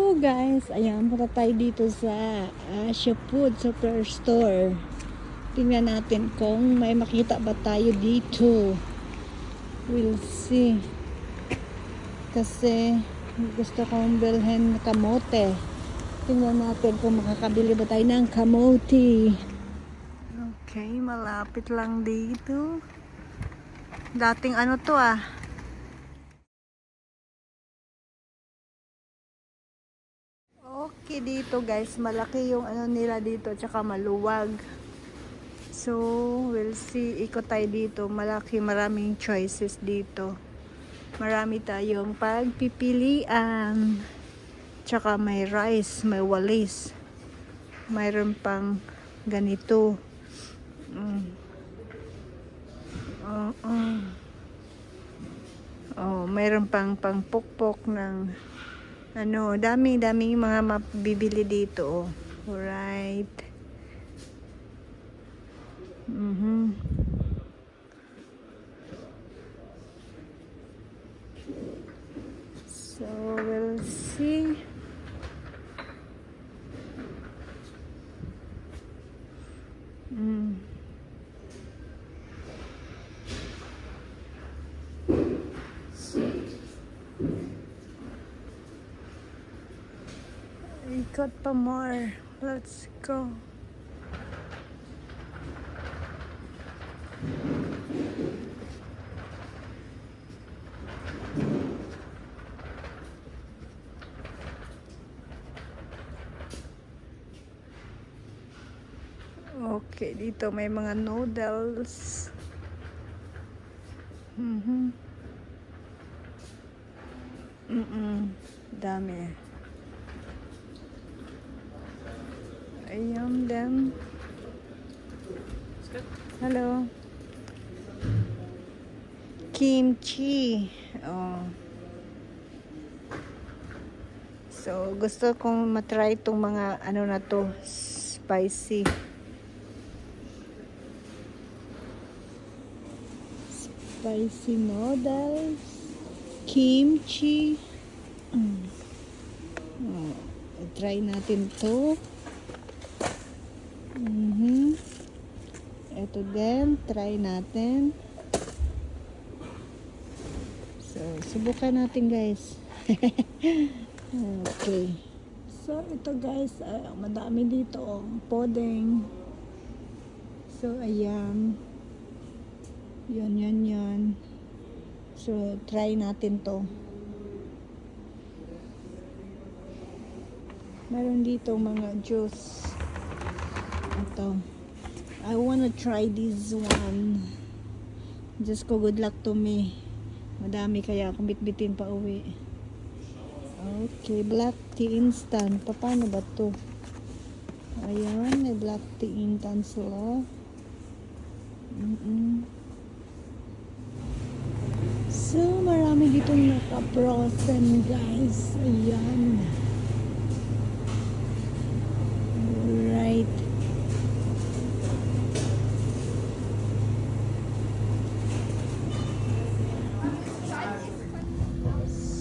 Hello guys, ayan, punta tayo dito sa Asia Food Superstore. Tingnan natin kung may makita ba tayo dito. We'll see. Kasi gusto kong bilhin kamote. Tingnan natin kung makakabili ba tayo ng kamote. Okay, malapit lang dito. Dating ano to Okay, dito guys, malaki yung ano nila dito, tsaka maluwag. So, we'll see. Ikot tayo dito. Maraming choices dito. Marami tayong pagpipilian. Tsaka may rice, may walis. Mayroon pang ganito. Mayroon pang pukpok ng ano, daming mga mabibili dito. Alright. So, we'll see. Ikot pa more. Let's go. Okay, dito may mga noodles. Dami. Ayan them. Hello. Kimchi. So, gusto kong matry itong mga ano na to, spicy. Spicy noodles, kimchi. Try natin to. Ito din, try natin. So, subukan natin guys. Okay. So, ito guys, madami dito podeng. So, ayan. Yan. So, try natin to. Meron dito mga juice. Ito. I wanna try this one. Just ko good luck to me. Madami kaya akong bitbitin pa uwi. Okay, black tea instant. Paano ba to? Ayan, may black tea instant sila. So, marami ditong naka-frozen guys. Ayan. Alright.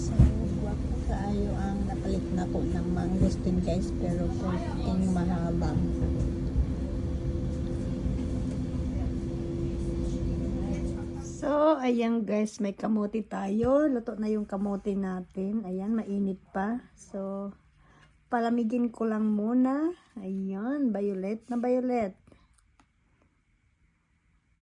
So, guwapo kaayo ang napalit na ko ng mangosteen guys. Pero kunting mahabang. So, ayan guys, may kamote tayo. Luto na yung kamote natin. Ayan, mainit pa. So, palamigin ko lang muna. Ayan, violet na violet.